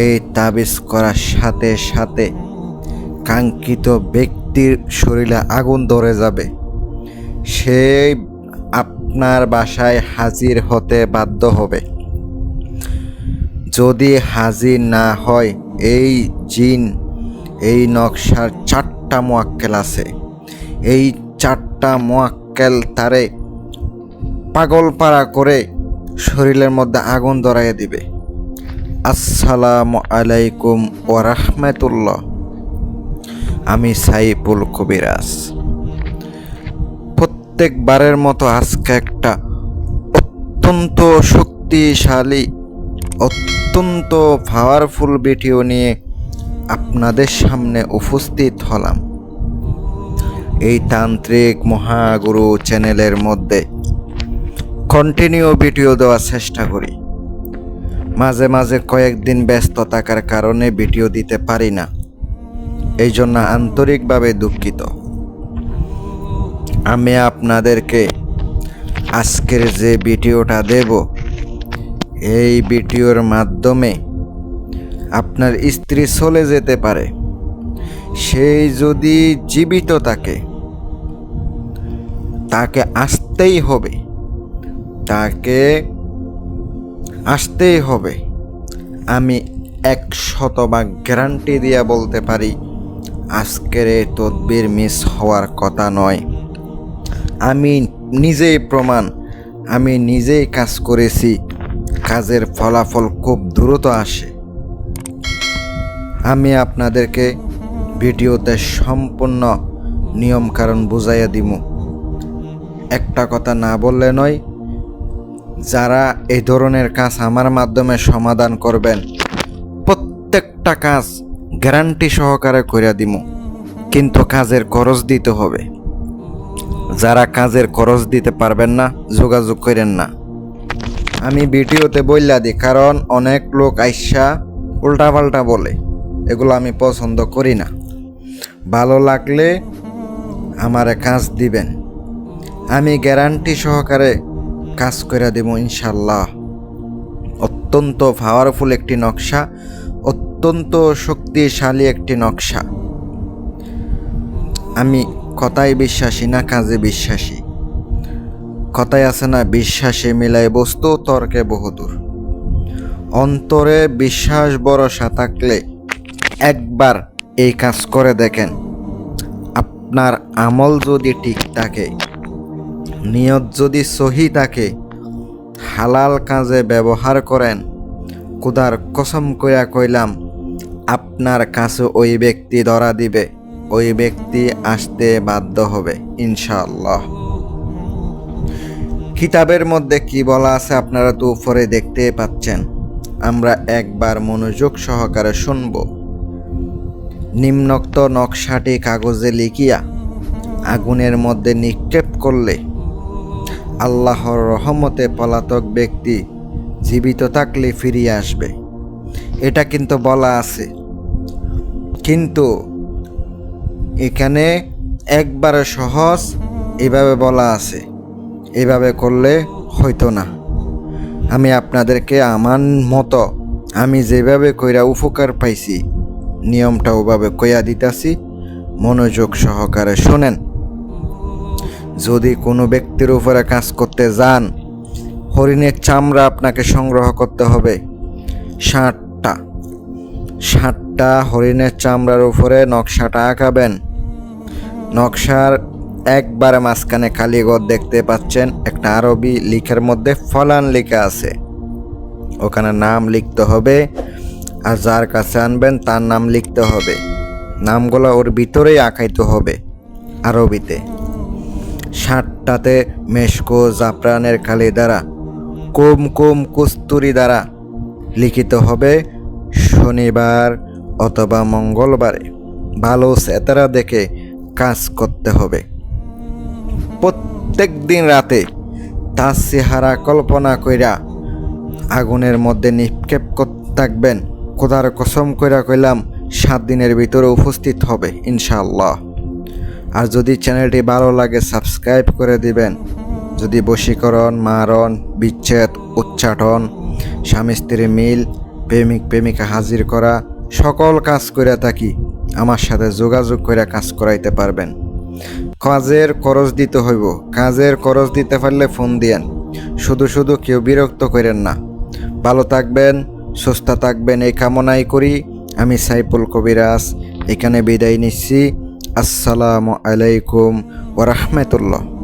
এই তাবিজ করার সাথে সাথে কাঙ্ক্ষিত ব্যক্তির শরীরে আগুন ধরে যাবে। সে আপনার বাসায় হাজির হতে বাধ্য হবে। যদি হাজির না হয়, এই জিন এই নকশার 4টা মোয়াক্কেল আছে। এই 4টা মোয়াক্কেল তারে পাগলপাড়া করে শরীরের মধ্যে আগুন ধরাইয়া দিবে। আসসালামু আলাইকুম ওয়া রাহমাতুল্লাহ। আমি সাইফুল কবিরাজ। প্রত্যেকবারের মতো আজকে একটা অত্যন্ত শক্তিশালী, অত্যন্ত পাওয়ারফুল ভিডিও নিয়ে আপনাদের সামনে উপস্থিত হলাম। এই তান্ত্রিক মহাগুরু চ্যানেলের মধ্যে কন্টিনিউ ভিডিও দেওয়ার চেষ্টা করি। মাঝে মাঝে কয়েকদিন ব্যস্ত থাকার কারণে ভিডিও দিতে পারি না, এই জন্য আন্তরিকভাবে দুঃখিত। আমি আপনাদেরকে আজকের যে ভিডিওটা দেব, এই ভিডিওর মাধ্যমে আপনার স্ত্রী চলে যেতে পারে। সেই যদি জীবিত থাকে, তাকে আসতেই হবে, তাকে আসতেই হবে। আমি 100% গ্যারান্টি দিয়ে বলতে পারি, আজকের এই তদবির মিস হওয়ার কথা নয়। আমি নিজেই প্রমাণ, আমি নিজেই কাজ করেছি, কাজের ফলাফল খুব দ্রুত আসে। আমি আপনাদেরকে ভিডিওতে সম্পূর্ণ নিয়মকানুন বুঝাইয়া দিব। একটা কথা না বললে নয়, যারা এই ধরনের কাজ আমার মাধ্যমে সমাধান করবেন, প্রত্যেকটা কাজ গ্যারান্টি সহকারে কইরা দিব, কিন্তু কাজের খরচ দিতে হবে। যারা কাজের খরচ দিতে পারবেন না, যোগাযোগ করেন না। আমি ভিডিওতে বইলা দিই, কারণ অনেক লোক আইসা উল্টাপাল্টা বলে, এগুলো আমি পছন্দ করি না। ভালো লাগলে আমারে কাজ দিবেন, আমি গ্যারান্টি সহকারে কাজ করে দেব ইনশাল্লাহ। অত্যন্ত পাওয়ারফুল একটি নকশা, অত্যন্ত শক্তিশালী একটি নকশা। আমি কথায় বিশ্বাসী না, কাজে বিশ্বাসী। কথায় আছে না, বিশ্বাসে মিলায় বস্তু, তর্কে বহুদূর। অন্তরে বিশ্বাস ভরসা থাকলে একবার এই কাজ করে দেখেন। আপনার আমল যদি ঠিক থাকে, নিয়ত যদি সহি থাকে, হালাল কাজে ব্যবহার করেন, খোদার কসম কইয়া কইলাম, আপনার কাছে ওই ব্যক্তি ধরা দিবে, ওই ব্যক্তি আসতে বাধ্য হবে ইনশাআল্লাহ। কিতাবের মধ্যে কি বলা আছে আপনারা তো উপরে দেখতে পাচ্ছেন। আমরা একবার মনোযোগ সহকারে শুনব। নিম্নোক্ত নকশাটি কাগজে লিখিয়া আগুনের মধ্যে নিক্ষেপ করলে আল্লাহর রহমতে পলাতক ব্যক্তি জীবিত থাকলে ফিরিয়ে আসবে। এটা কিন্তু বলা আছে, কিন্তু এখানে একবারে সহজ এভাবে বলা আছে, এভাবে করলে হয়তো না। আমি আপনাদেরকে আমার মতো আমি যেভাবে কইরা উপকার পাইছি, নিয়মটা ওভাবে কইয়া দিতাছি, মনোযোগ সহকারে শোনেন। যদি কোনো ব্যক্তির উপরে কাজ করতে যান, হরিণের চামড়া আপনাকে সংগ্রহ করতে হবে 60টা হরিণের চামড়ার উপরে নকশাটা আঁকাবেন। নকশার একবারে মাঝখানে কালীঘর দেখতে পাচ্ছেন, একটা আরবি লিখার মধ্যে ফলান লেখা আছে, ওখানে নাম লিখতে হবে। আর যার কাছে আনবেন তার নাম লিখতে হবে, নামগুলো ওর ভিতরেই আঁকাইতে হবে আরবিতে। 60টাতে মেশকো জাফরানের কালি দ্বারা, কুমকুম কস্তুরি দ্বারা লিখিত হবে। শনিবার অথবা মঙ্গলবারে ভালো সেতারা দেখে কাজ করতে হবে। প্রত্যেক দিন রাতে তার চেহারা কল্পনা কইরা আগুনের মধ্যে নিক্ষেপ করতে থাকবেন। খোদার কসম কইরা কইলাম, 7 দিনের ভিতরে উপস্থিত হবে ইনশাআল্লাহ। আর যদি চ্যানেলটি ভালো লাগে সাবস্ক্রাইব করে দিবেন। যদি বশীকরণ, মারণ, বিচ্ছেদ, উচ্চাটন, স্বামী স্ত্রী মিল, প্রেমিক প্রেমিকা হাজির করা সকল কাজ করে থাকি। আমার সাথে যোগাযোগ করে কাজ করাইতে পারবেন। কাজের খরচ দিতে হইব, কাজের খরচ দিতে পারলে ফোন দিয়েন। শুধু শুধু কেউ বিরক্ত করেন না। ভালো থাকবেন, সুস্থ থাকবেন এই কামনাই করি। আমি সাইফুল কবিরাজ এখানে বিদায় নিচ্ছি। আসসালামু আলাইকুম ওয়া রাহমাতুল্লাহ।